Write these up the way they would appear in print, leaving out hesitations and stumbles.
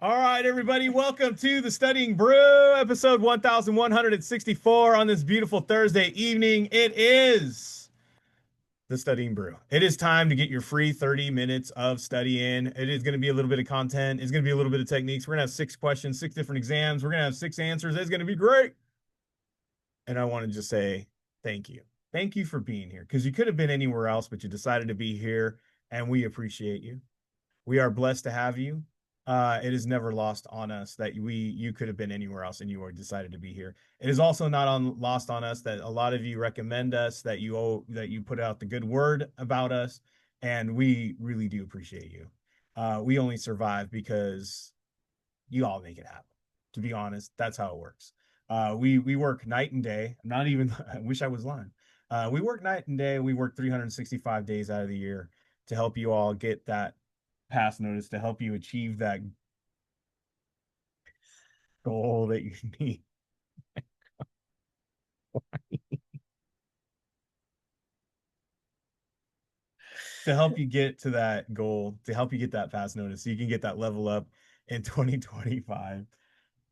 All right, everybody, welcome to the Studying Brew, episode 1164 on this beautiful Thursday evening. It is the Studying Brew. It is time to get your free 30 minutes of study in. It is going to be a little bit of content. It's going to be a little bit of techniques. We're going to have 6 questions, 6 different exams. We're going to have 6 answers. It's going to be great. And I want to just say thank you. Thank you for being here because you could have been anywhere else, but you decided to be here, and we appreciate you. We are blessed to have you. It is never lost on us that you could have been anywhere else and you were decided to be here. It is also not lost on us that a lot of you recommend us, that you put out the good word about us, and we really do appreciate you. We only survive because you all make it happen. To be honest, that's how it works. We work night and day. I'm not even. I wish I was lying. We work night and day. We work 365 days out of the year to help you all get that pass notice, to help you achieve that goal that you need. To help you get to that goal, to help you get that pass notice, so you can get that level up in 2025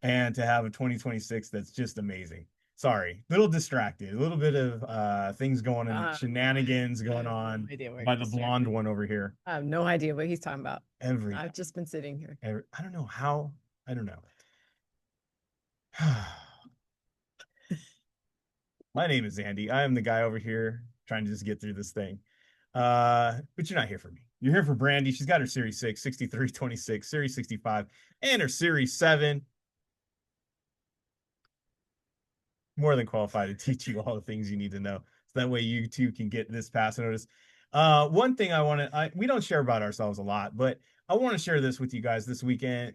and to have a 2026 that's just amazing. Sorry, little distracted, a little bit of things going on, shenanigans going on by the blonde one over here. I have no idea what he's talking about. Every I've just been sitting here. I don't know how. I don't know. My name is Andy. I am the guy over here trying to just get through this thing. But you're not here for me. You're here for Brandy. She's got her Series 6, 63, 26, Series 65, and her Series 7. More than qualified to teach you all the things you need to know. So that way you too can get this pass notice. One thing we don't share about ourselves a lot, but I want to share this with you guys this weekend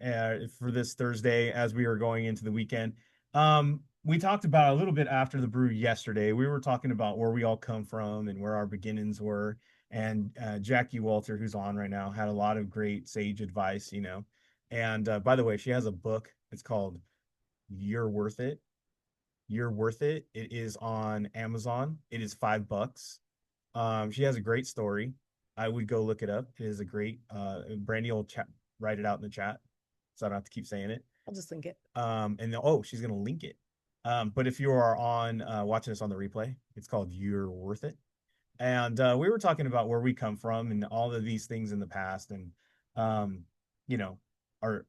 for this Thursday as we are going into the weekend. We talked about a little bit after the brew yesterday. We were talking about where we all come from and where our beginnings were. And Jackie Walter, who's on right now, had a lot of great sage advice, And by the way, she has a book. It's called You're Worth It. You're Worth It. It is on Amazon. It is $5. She has a great story. I would go look it up. It is a great Brandy will write it out in the chat, so I don't have to keep saying it. I'll just link it. She's gonna link it. But if you are on watching this on the replay, it's called You're Worth It. And we were talking about where we come from and all of these things in the past, and um, you know, our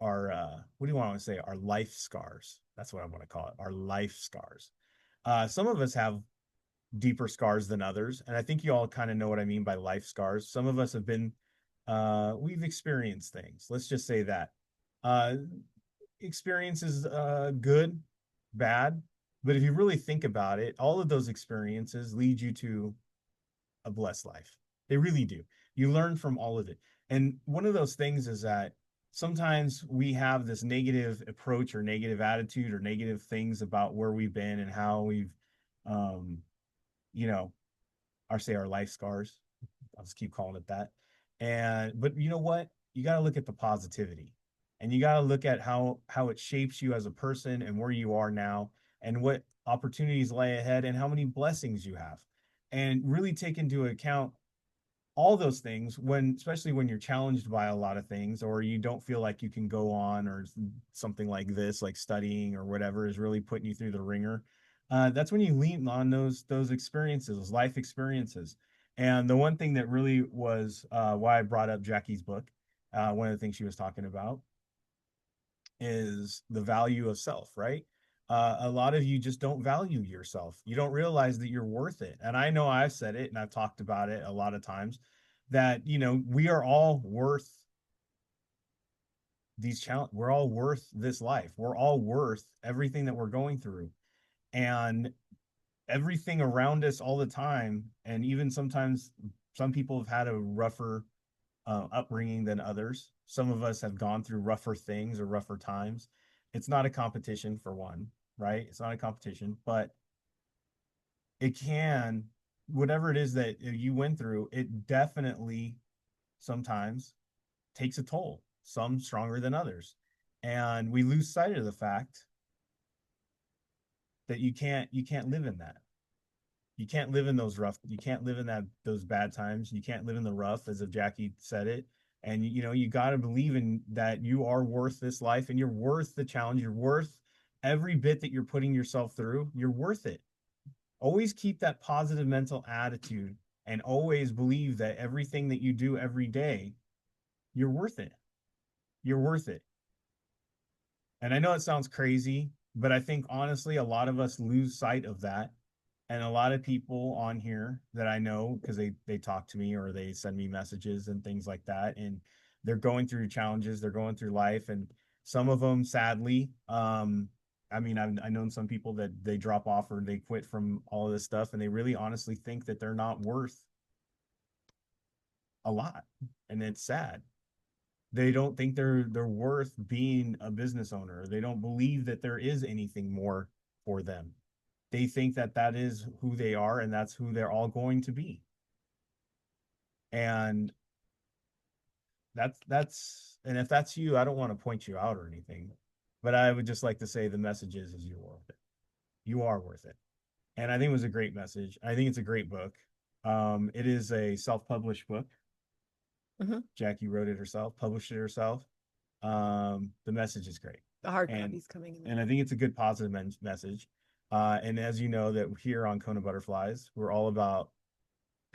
what do you want to say? Our life scars. That's what I want to call it. Our life scars. Some of us have deeper scars than others, and I think you all kind of know what I mean by life scars. Some of us have been, we've experienced things. Let's just say that. Uh, Experiences, good, bad, but if you really think about it, all of those experiences lead you to a blessed life. They really do. You learn from all of it. And one of those things is that sometimes we have this negative approach or negative attitude or negative things about where we've been and how we've, um, you know, our life scars. I'll just keep calling it that. But you know what? You got to look at the positivity, and you got to look at how it shapes you as a person and where you are now, and what opportunities lay ahead, and how many blessings you have, and really take into account all those things especially when you're challenged by a lot of things, or you don't feel like you can go on, or something like this, like studying or whatever is really putting you through the ringer. That's when you lean on those experiences, those life experiences. And the one thing that really was why I brought up Jackie's book, one of the things she was talking about is the value of self, right? A lot of you just don't value yourself. You don't realize that you're worth it. And I know I've said it and I've talked about it a lot of times that, we are all worth these challenges. We're all worth this life. We're all worth everything that we're going through. And everything around us all the time. And even sometimes some people have had a rougher upbringing than others. Some of us have gone through rougher things or rougher times. It's not a competition, for one, right? It's not a competition, but it can, whatever it is that you went through, it definitely sometimes takes a toll, some stronger than others. And we lose sight of the fact that you can't live in that. You can't live in those rough, you can't live in those bad times. You can't live in the rough, as if Jackie said it. And you got to believe in that you are worth this life and you're worth the challenge. You're worth every bit that you're putting yourself through. You're worth it. Always keep that positive mental attitude and always believe that everything that you do every day, you're worth it. You're worth it. And I know it sounds crazy, but I think honestly, a lot of us lose sight of that. And a lot of people on here that I know, because they talk to me or they send me messages and things like that, and they're going through challenges, they're going through life, and some of them, sadly, I mean, I've known some people that they drop off or they quit from all of this stuff, and they really honestly think that they're not worth a lot, and it's sad. They don't think they're worth being a business owner. They don't believe that there is anything more for them. They think that that is who they are and that's who they're all going to be. And and if that's you, I don't want to point you out or anything, but I would just like to say the message is you're worth it. You are worth it. And I think it was a great message. I think it's a great book. It is a self-published book. Mm-hmm. Jackie wrote it herself, published it herself. The message is great. The hard and copy's coming in. and I think it's a good positive message. And as you know, that here on KonaButterflyz, we're all about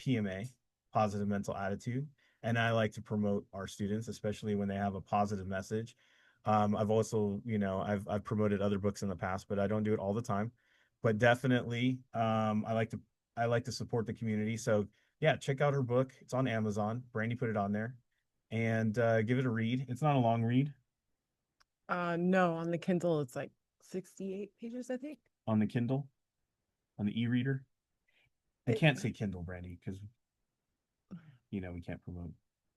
PMA, positive mental attitude, and I like to promote our students, especially when they have a positive message. I've also, I've promoted other books in the past, but I don't do it all the time. But definitely, I like to support the community. So yeah, check out her book. It's on Amazon. Brandy put it on there, and give it a read. It's not a long read. No, on the Kindle it's like 68 pages, I think. On the Kindle, on the e-reader. I It, can't say Kindle, Brandy, because we can't promote.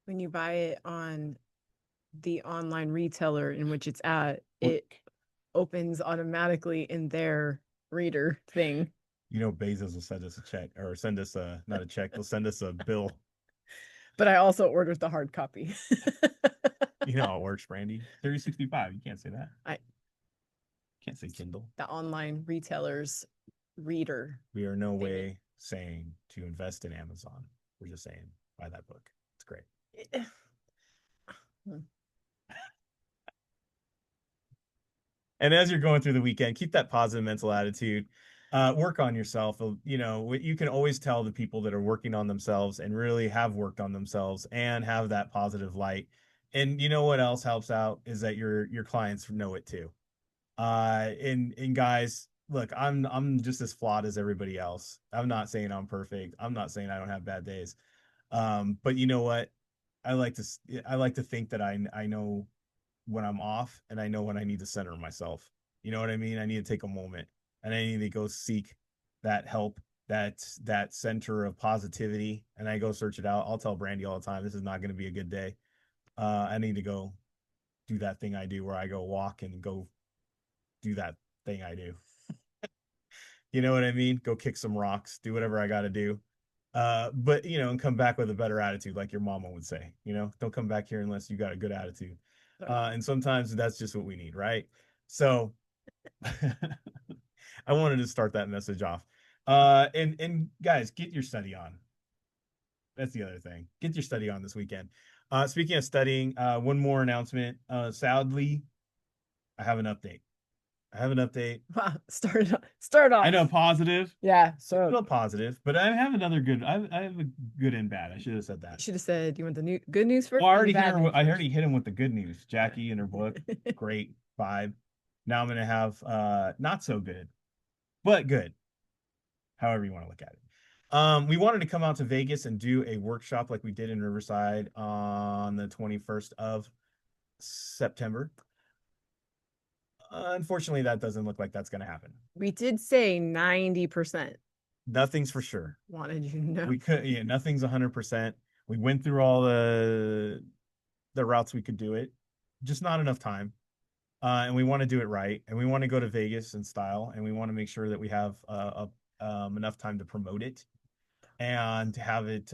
when you buy it on the online retailer in which it's at, What? it opens automatically in their reader thing. Bezos will send us a check or send us not a check, they'll send us a bill. But I also ordered the hard copy. You know how it works, Brandy. 3065. You can't say that. I Can't say Kindle. the online retailers reader. We are no way saying to invest in Amazon. We're just saying buy that book. It's great. And as you're going through the weekend, keep that positive mental attitude. Work on yourself. You can always tell the people that are working on themselves and really have worked on themselves and have that positive light. And you know what else helps out is that your clients know it too. And guys, look, I'm just as flawed as everybody else. I'm not saying I'm perfect. I'm not saying I don't have bad days. But you know what? I like to think that I know when I'm off and I know when I need to center myself. You know what I mean? I need to take a moment and I need to go seek that help, that center of positivity, and I go search it out. I'll tell Brandy all the time, this is not going to be a good day. I need to go do that thing I do where I go walk and go do that thing I do. You know what I mean? Go kick some rocks, do whatever I got to do. But and come back with a better attitude, like your mama would say. Don't come back here unless you got a good attitude. And sometimes that's just what we need, right? So I wanted to start that message off. And guys, get your study on. That's the other thing. Get your study on this weekend. Speaking of studying, one more announcement. Sadly, I have an update. Wow, start off. I know positive. Yeah, So so a positive, but I have another good. I have a good and bad. I should have said you that. should have said you want the good news first. Well, Or the bad news I first? already hit him with the good news. Jackie and her book, great vibe. Now I'm gonna have not so good, but good. However you want to look at it. We wanted to come out to Vegas and do a workshop like we did in Riverside on the 21st of September. Unfortunately, that doesn't look like that's going to happen. We did say 90%. Nothing's for sure. Wanted you to know. We could, yeah, nothing's 100%. We went through all the routes we could do it, just not enough time. And we want to do it right, and we want to go to Vegas in style, and we want to make sure that we have enough time to promote it and to have it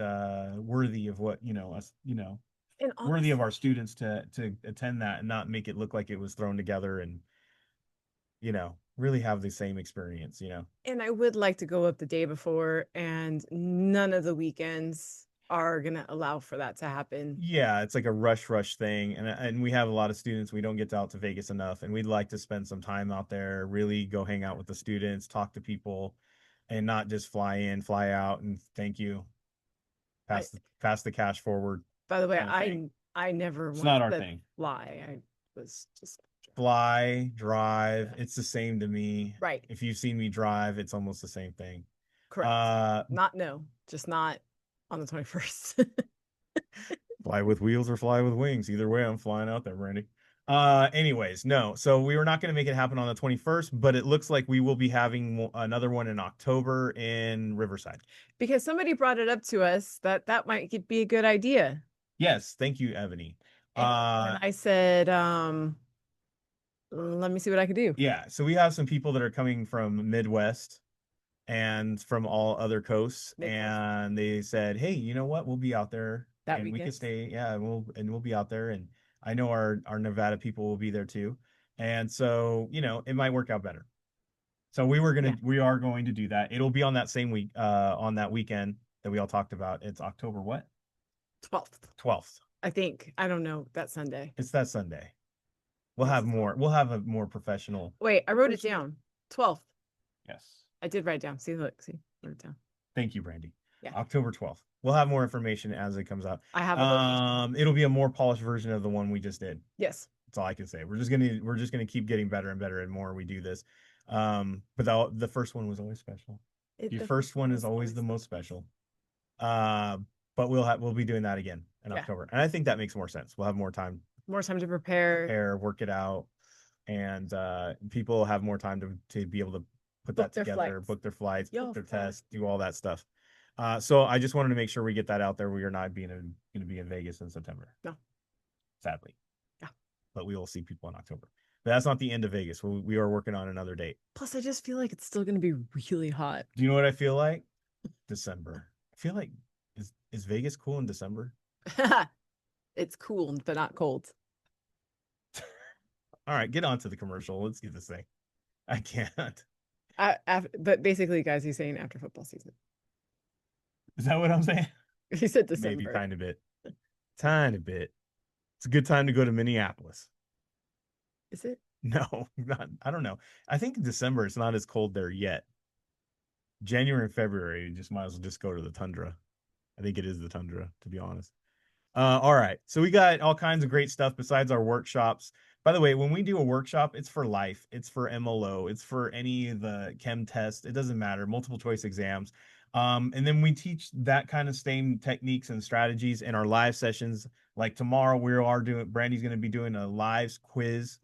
worthy of what us And worthy of our students to attend that and not make it look like it was thrown together and really have the same experience. and I would like to go up the day before and none of the weekends are gonna allow for that to happen. Yeah, it's like a rush thing, and we have a lot of students. We don't get out to Vegas enough, and we'd like to spend some time out there, really go hang out with the students, talk to people, and not just fly in, fly out, and thank you, I, pass the cash forward by the way, kind of thing. I never It's once not our said thing. fly. I was just Fly, drive, yeah, it's the same to me. right, If you've seen me drive, it's almost the same thing. correct. Uh, Not no, just not on the 21st. Fly with wheels or fly with wings. Either way, I'm flying out there, Brandy. Anyways, no. So we were not going to make it happen on the 21st, but it looks like we will be having another one in October in Riverside. Because somebody brought it up to us that that might be a good idea. Yes, thank you, Ebony. And I said, let me see what I could do. Yeah, so we have some people that are coming from Midwest and from all other coasts, Midcoast and they said, "Hey, you know what? We'll be out there, that and we could weekend. stay. Yeah, we'll be out there, and I know our Nevada people will be there too, and so it might work out better." So Yeah, we are going to do that. It'll be on that same week, on that weekend that we all talked about. It's October what? 12th. 12th. I think. I don't know that Sunday. It's that Sunday. We'll Yes, have it's 12th. more. We'll have a more professional. Wait, I wrote it down. 12th. Yes. I did write it down. See, look, see, wrote it down. Thank you, Brandy. Yeah, October 12th. We'll have more information as it comes out. I have a location. It'll be a more polished version of the one we just did. Yes. That's all I can say. We're just gonna keep getting better and better and more we do this. But the first one was always special. Your The first one is was always the most special. Uh, but we'll be doing that again in yeah, October, and I think that makes more sense. We'll have more time more time to to prepare, prepare, work it out, and people have more time to be able to put book that their together, flights. book their flights, book Yo, their fly. tests, do all that stuff. So I just wanted to make sure we get that out there. We are not going to be in Vegas in September, No. sadly. Yeah. But we will see people in October. But that's not the end of Vegas. We are working on another date. Plus, I just feel like it's still going to be really hot. Do you know what I feel like? December. I feel like is Vegas cool in December? It's cool, but not cold. All right, get on to the commercial. Let's get this thing. I can't. But basically, guys, he's saying after football season. Is that what I'm saying? He said Maybe December. tiny bit. Tiny bit. It's a good time to go to Minneapolis. Is it? No, not, I don't know. I think in December it's not as cold there yet. January and February, you just might as well just go to the tundra. I think it is the tundra, to be honest. All right. So we got all kinds of great stuff besides our workshops. By the way, when we do a workshop, it's for life. It's for MLO. It's for any of the chem tests. It doesn't matter. Multiple choice exams. And then we teach that kind of same techniques and strategies in our live sessions. Like tomorrow, Brandy's going to be doing a live quiz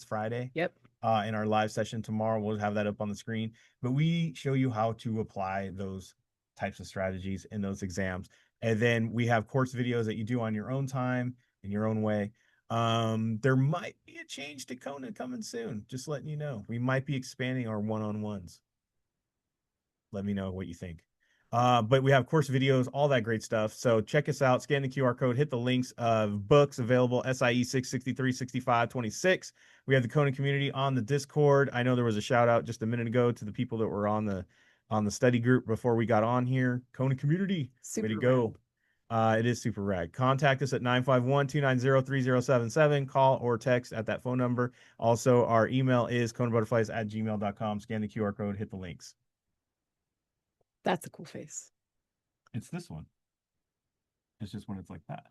Friday. Yep. In our live session tomorrow. We'll have that up on the screen. But we show you how to apply those types of strategies in those exams. And then we have course videos that you do on your own time, in your own way. There might be a change to Kona coming soon. Just letting you know. We might be expanding our one-on-ones. Let me know what you think. But we have course videos, all that great stuff. So check us out, scan the QR code, hit the links of books available, SIE 663, 65, 26. We have the Kona community on the Discord. I know there was a shout out just a minute ago to the people that were on the study group before we got on here. Kona community, Super way to go. It is super rad. Contact us at 951-290-3077. Call or text at that phone number. Also, our email is KonaButterflyz@gmail.com. Scan the QR code, hit the links. That's a cool face. It's this one. It's just when it's like that.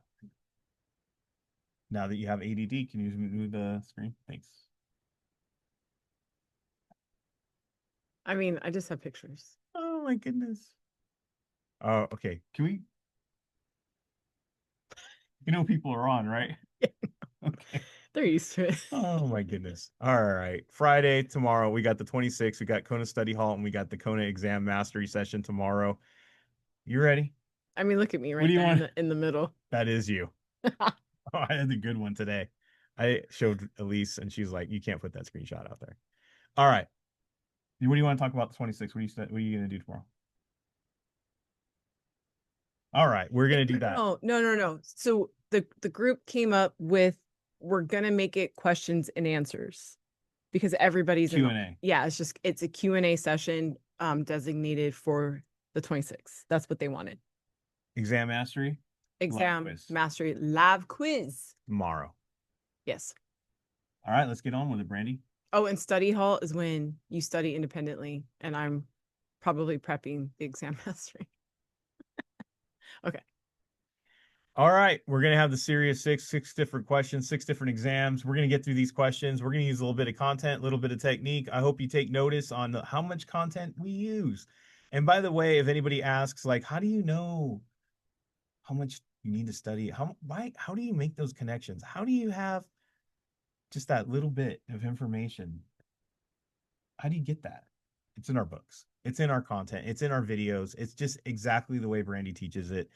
Now that you have ADD, can you move the screen? Thanks. I mean, I just have pictures. Oh my goodness. Oh, okay. Can we? People are on, right? Okay. They're used to it. Oh my goodness. All right. Friday, tomorrow, we got the 26th. We got Kona Study Hall and we got the Kona Exam Mastery session tomorrow. You ready? I mean, look at me What right do you there want? in the middle. That is you. Oh, I had a good one today. I showed Elise and she's like, you can't put that screenshot out there. All right. What do you want to talk about the 26th? What are you going to do tomorrow? All right. We're going to do that. No. So the group came up with, we're going to make it questions and answers because everybody's Q&A. Yeah, it's a Q&A session designated for the 26th. That's what they wanted. Exam mastery, lab Exam quiz mastery lab quiz. tomorrow. Yes. All right, let's get on with it, Brandy. Oh, and study hall is when you study independently, and I'm probably prepping the exam mastery. Okay. All right, we're gonna have the series six different questions, 6 different exams. We're gonna get through these questions. We're gonna use a little bit of content, a little bit of technique. I hope you take notice on how much content we use. And by the way, if anybody asks, like, how do you know how much you need to study? How do you make those connections? How do you have just that little bit of information? How do you get that? It's in our books. It's in our content. It's in our videos. It's just exactly the way Brandy teaches it.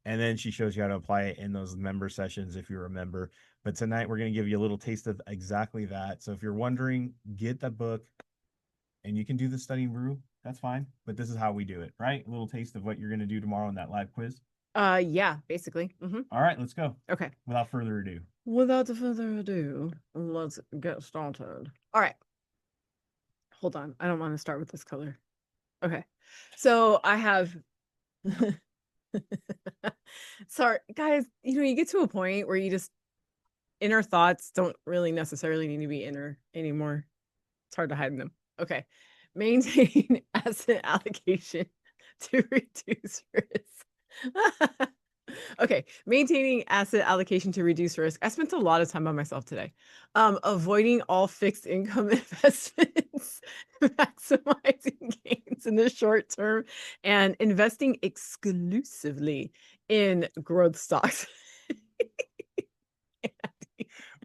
And then she shows you how to apply it in those member sessions if you're a member. But tonight we're going to give you a little taste of exactly that. So if you're wondering, get that book and you can do the Studying Brew. That's fine. But this is how we do it, right? A little taste of what you're going to do tomorrow in that live quiz. Yeah, basically. All right, let's go. Okay. Without further ado. Without further ado, let's get started. All right. Hold on. I don't want to start with this color. Okay. So I have sorry, guys, you get to a point where you just inner thoughts don't really necessarily need to be inner anymore. It's hard to hide them. Okay. Maintain asset allocation to reduce risk. Okay, maintaining asset allocation to reduce risk. I spent a lot of time by myself today. Avoiding all fixed income investments, maximizing gains in the short term, and investing exclusively in growth stocks.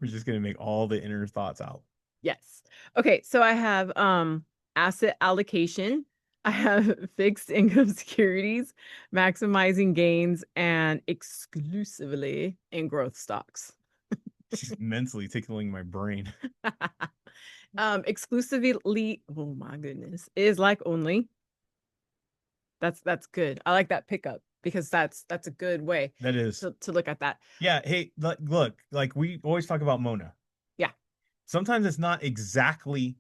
We're just going to make all the inner thoughts out. Yes. Okay, so I have asset allocation. I have fixed income securities, maximizing gains, and exclusively in growth stocks. She's mentally tickling my brain. Exclusively, oh my goodness, is like only. That's good. I like that pickup because that's a good way That is to look at that. Yeah, hey, look, like we always talk about Mona. Yeah. Sometimes it's not exactly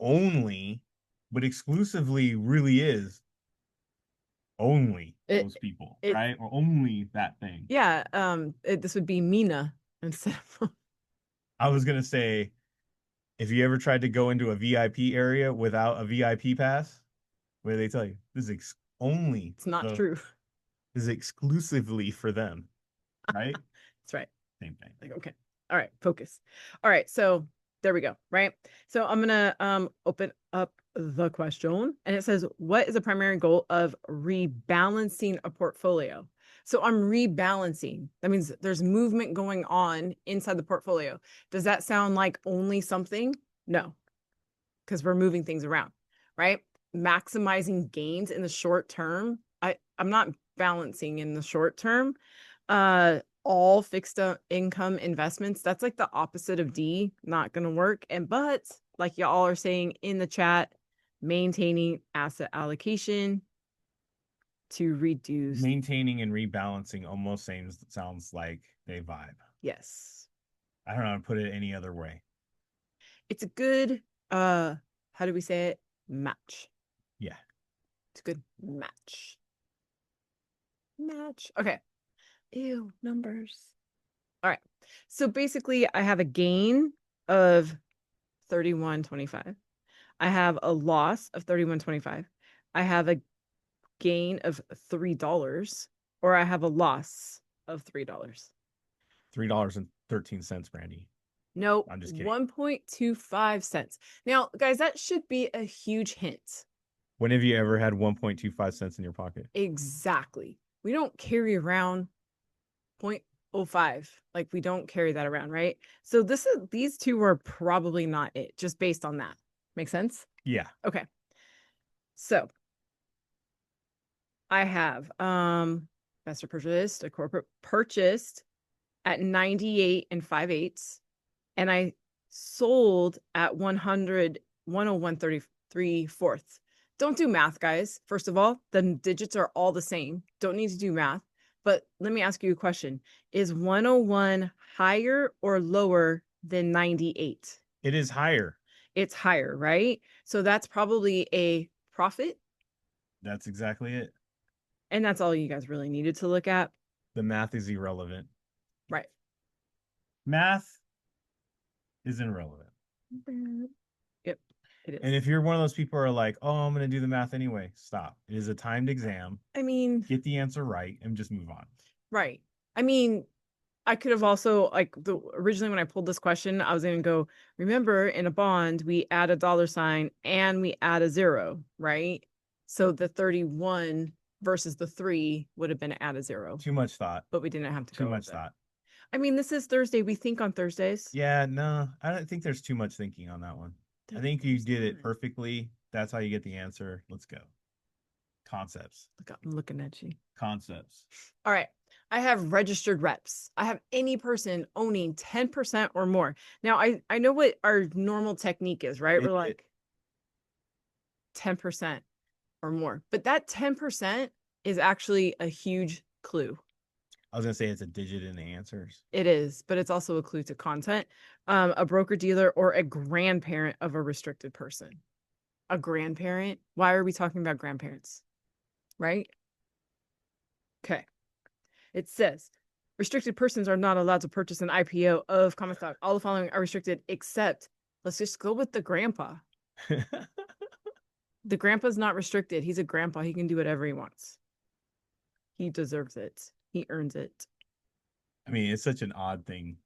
only, but exclusively really is only those people, It right? Or only that thing. yeah, this would be Mina instead of I was gonna say, if you ever tried to go into a VIP area without a VIP pass, what do they tell you? This is only it's not true. This is exclusively for them, right? That's right. Same thing. Like, okay. All right, focus. All right, so there we go, right? So I'm gonna open up the question, and it says, what is the primary goal of rebalancing a portfolio? So I'm rebalancing. That means there's movement going on inside the portfolio. Does that sound like only something? No, because we're moving things around, right? Maximizing gains in the short term. I'm not balancing in the short term. All fixed income investments, that's like the opposite of D, not going to work. But like y'all are saying in the chat, maintaining asset allocation to reduce. Maintaining and rebalancing almost sounds like they vibe. Yes. I don't know how to put it any other way. It's a good, how do we say it? Match. Yeah. It's a good match. Match. Okay. Ew, numbers. All right. So basically, I have a gain of 31.25. I have a loss of 31.25. I have a gain of $3, or I have a loss of $3. $3.13, Brandy. No, I'm just kidding. 1.25 cents. Now, guys, that should be a huge hint. When have you ever had 1.25 cents in your pocket? Exactly. We don't carry around 0.05. Like, we don't carry that around, right? So these two are probably not it, just based on that. Make sense? Yeah. Okay. So I have investor purchased, a corporate purchased at 98 and 5/8, and I sold at 101.33 Don't do math, guys. First of all, the digits are all the same. Don't need to do math. But let me ask you a question. Is 101 higher or lower than 98? It is higher. It's higher, right? So that's probably a profit. That's exactly it. And that's all you guys really needed to look at. The math is irrelevant. Right. Math is irrelevant. Yep, it And is. if you're one of those people who are like, oh, I'm going to do the math anyway, stop. It is a timed exam. I mean, Get the answer right and just move on. right. I mean, I could have also like originally when I pulled this question, I was going to go, remember in a bond, we add a $ and we add a 0, right? So the 31 versus the 3 would have been add a 0, Too much thought. but we didn't have to Too go much over that. thought. I mean, this is Thursday. We think on Thursdays. Yeah, no, I don't think there's too much thinking on that one. I think you did it perfectly. That's how you get the answer. Let's go. Concepts. Look, I'm looking at you. Concepts. All right. I have registered reps. I have any person owning 10% or more. Now, I know what our normal technique is, right? We're like 10% or more. But that 10% is actually a huge clue. I was going to say it's a digit in the answers. It is, but it's also a clue to content. A broker dealer or a grandparent of a restricted person. A grandparent? Why are we talking about grandparents? Right? Okay. It says restricted persons are not allowed to purchase an IPO of common stock. All the following are restricted except, let's just go with the grandpa. The grandpa's not restricted. He's a grandpa. He can do whatever he wants. He deserves it. He earns it. I mean, it's such an odd thing.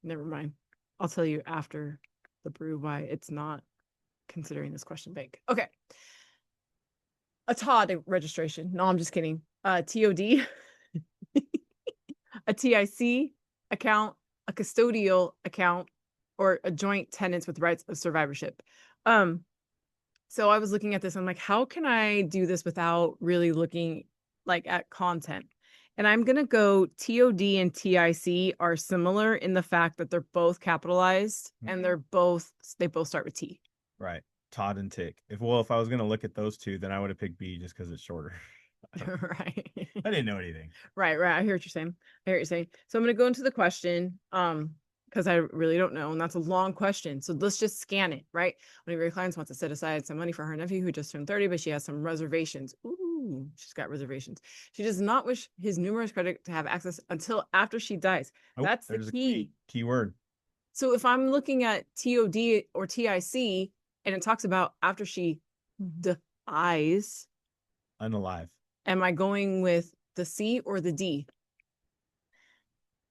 Never mind. I'll tell you after the brew why it's not considering this question bank. Okay. A TOD registration. No, I'm just kidding. TOD, a TIC account, a custodial account, or a joint tenants with rights of survivorship. So I was looking at this. I'm like, how can I do this without really looking like at content? And I'm going to go TOD and TIC are similar in the fact that they're both capitalized and they both start with T. Right. Todd and Tick. If I was going to look at those two, then I would have picked B just because it's shorter. Right. I didn't know anything. Right. I hear what you're saying. So I'm going to go into the question. Because I really don't know. And that's a long question. So let's just scan it, right? One of your clients wants to set aside some money for her nephew who just turned 30, but she has some reservations. Ooh, she's got reservations. She does not wish his numerous credit to have access until after she dies. Oh, That's the key. Keyword. So if I'm looking at TOD or TIC and it talks about after she dies, Unalive. am I going with the C or the D?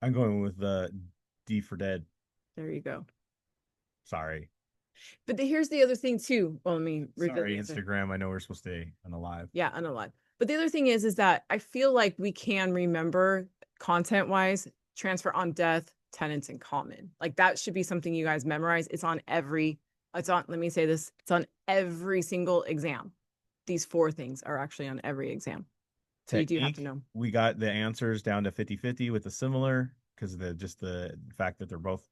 I'm going with the D for dead. There you go. Sorry. But here's the other thing too. Well, let me read Sorry, Instagram. I know we're supposed to stay unalive. Yeah, unalive. But the other thing is that I feel like we can remember content wise, transfer on death, tenants in common. Like that should be something you guys memorize. Let me say this, it's on every single exam. These 4 things are actually on every exam. So you do have to know. We got the answers down to 50-50 with the similar because of the fact that they're both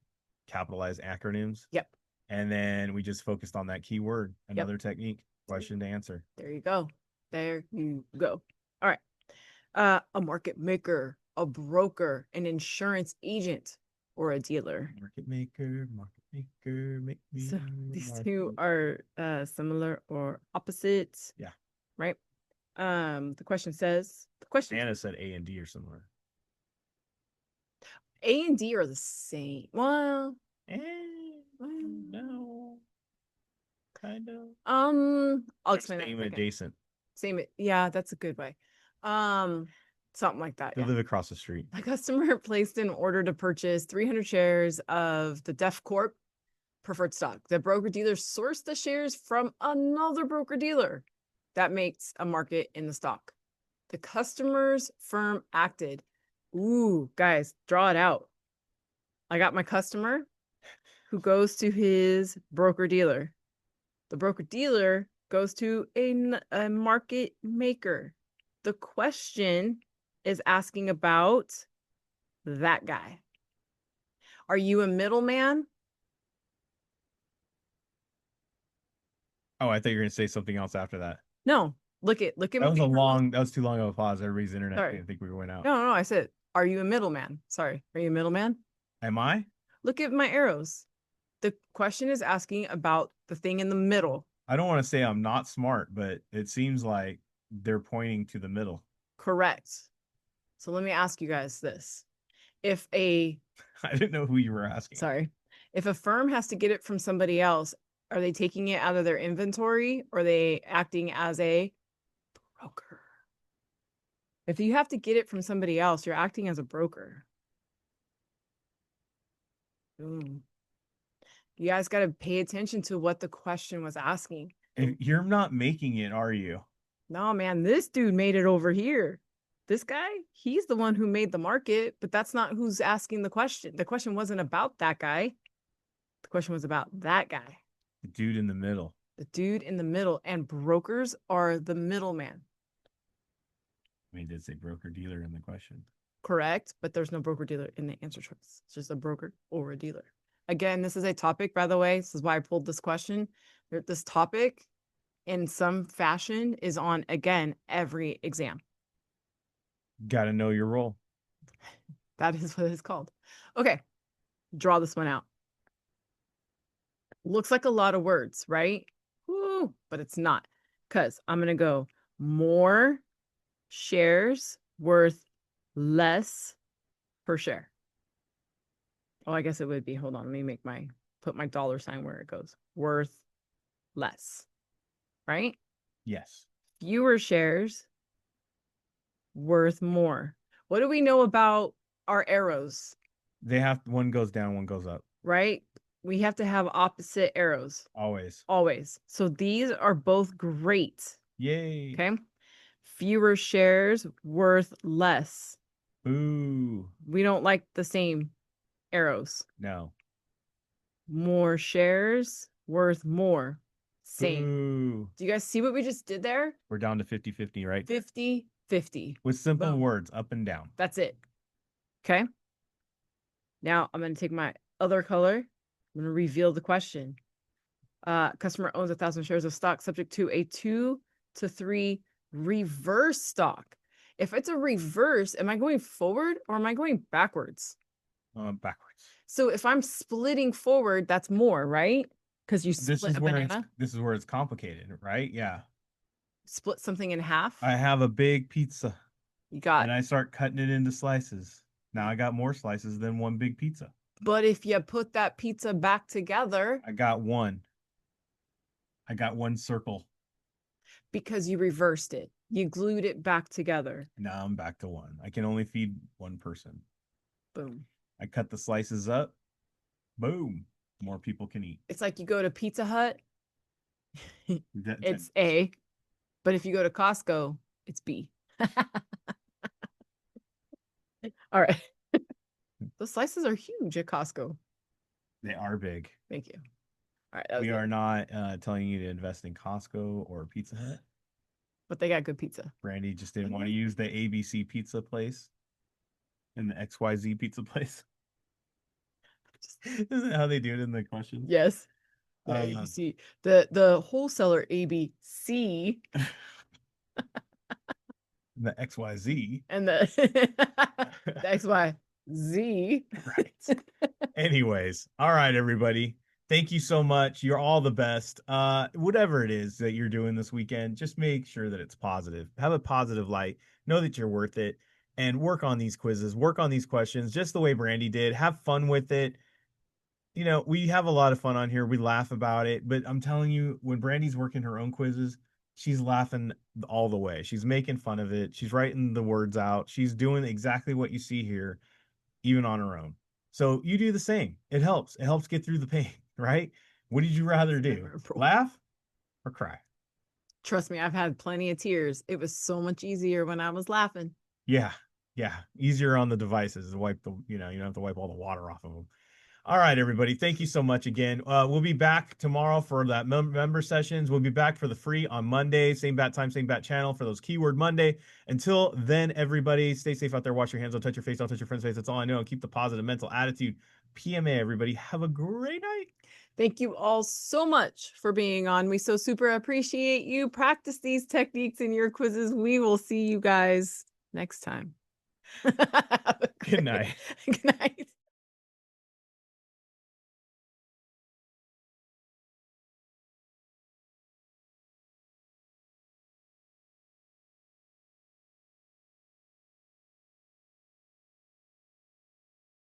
capitalized acronyms. Yep. And then we just focused on that keyword, another technique, question to answer. There you go. All right. A market maker, a broker, an insurance agent, or a dealer. Market maker, make me. So these two are similar or opposite. Yeah. Right. The question says Anna said A and D are similar. A and D are the same. Well, no. Kind of. I'll explain same that. Adjacent. Same. Yeah, that's a good way. Something like that. They live across the street. A customer placed an order to purchase 300 shares of the Def Corp preferred stock. The broker dealer sourced the shares from another broker dealer. That makes a market in the stock. The customer's firm acted. Ooh, guys, draw it out. I got my customer who goes to his broker dealer. The broker dealer goes to a market maker. The question is asking about that guy. Are you a middleman? Oh, I thought you were going to say something else after that. No, look at that was that was too long of a pause. Everybody's internet didn't think we went out. No, I said, are you a middleman? Sorry, are you a middleman? Am I? Look at my arrows. The question is asking about the thing in the middle. I don't want to say I'm not smart, but it seems like they're pointing to the middle. Correct. So let me ask you guys this. If a, I didn't know who you were asking. sorry, if a firm has to get it from somebody else, are they taking it out of their inventory or are they acting as a broker? If you have to get it from somebody else, you're acting as a broker. Boom. You guys got to pay attention to what the question was asking. You're not making it, are you? No, man, this dude made it over here. This guy, he's the one who made the market, but that's not who's asking the question. The question wasn't about that guy. The question was about that guy, The dude in the middle. the dude in the middle. And brokers are the middleman, I mean, it did say broker dealer in the question. correct? But there's no broker dealer in the answer choice. It's just a broker or a dealer. Again, this is a topic, by the way. This is why I pulled this question. This topic in some fashion is on, again, every exam. Got to know your role. That is what it's called. Okay, draw this one out. Looks like a lot of words, right? Woo, but it's not, because I'm going to go more shares worth less per share. Oh, I guess it would be, hold on, let me put my dollar sign where it goes. Worth less, right? Yes. Fewer shares worth more. What do we know about our arrows? They have one goes down, one goes up. Right? We have to have opposite arrows. Always. Always. So these are both great. Yay. Okay. Fewer shares worth less. Ooh. We don't like the same arrows. No. More shares worth more. Same. Ooh. Do you guys see what we just did there? We're down to 50-50, right? 50-50. With simple Boom. words, up and down. That's it. Okay. Now I'm going to take my other color. I'm going to reveal the question. Customer owns 1,000 shares of stock subject to a 2 to 3 reverse stock. If it's a reverse, am I going forward or am I going backwards? Backwards. So if I'm splitting forward, that's more, right? Because you This split is a where banana, this is where it's complicated, right? Yeah. split something in half. I have a big pizza You got, and I start cutting it into slices. Now I got more slices than one big pizza. but if you put that pizza back together, I got one. I got one circle. because you reversed it, you glued it back together. Now I'm back to one. I can only feed one person. Boom. I cut the slices up. Boom. More people can eat. It's like you go to Pizza Hut, That's it's A, but if you go to Costco, it's B. All right. The slices are huge at Costco. They are big. Thank you. All right. We are not telling you to invest in Costco or Pizza Hut. But they got good pizza. Brandy just didn't want to use the ABC pizza place and the XYZ pizza place. Isn't that how they do it in the questions? Yes. The ABC. The wholesaler ABC The XYZ. and the XYZ. Right. Anyways, all right, everybody. Thank you so much. You're all the best. Whatever it is that you're doing this weekend, just make sure that it's positive. Have a positive light. Know that you're worth it and work on these quizzes, work on these questions just the way Brandy did. Have fun with it. You know, we have a lot of fun on here. We laugh about it, but I'm telling you, when Brandy's working her own quizzes, she's laughing all the way. She's making fun of it. She's writing the words out. She's doing exactly what you see here, even on her own. So you do the same. It helps. It helps get through the pain, right? What did you rather do? Laugh or cry? Trust me, I've had plenty of tears. It was so much easier when I was laughing. Yeah. Yeah. Easier on the devices to wipe the, you don't have to wipe all the water off of them. All right, everybody. Thank you so much again. We'll be back tomorrow for that member sessions. We'll be back for the free on Monday. Same bat time, same bat channel for those Keyword Monday. Until then, everybody, stay safe out there. Wash your hands. Don't touch your face. Don't touch your friend's face. That's all I know. Keep the positive mental attitude. PMA, everybody. Have a great night. Thank you all so much for being on. We so super appreciate you. Practice these techniques in your quizzes. We will see you guys next time. Good night. Good night.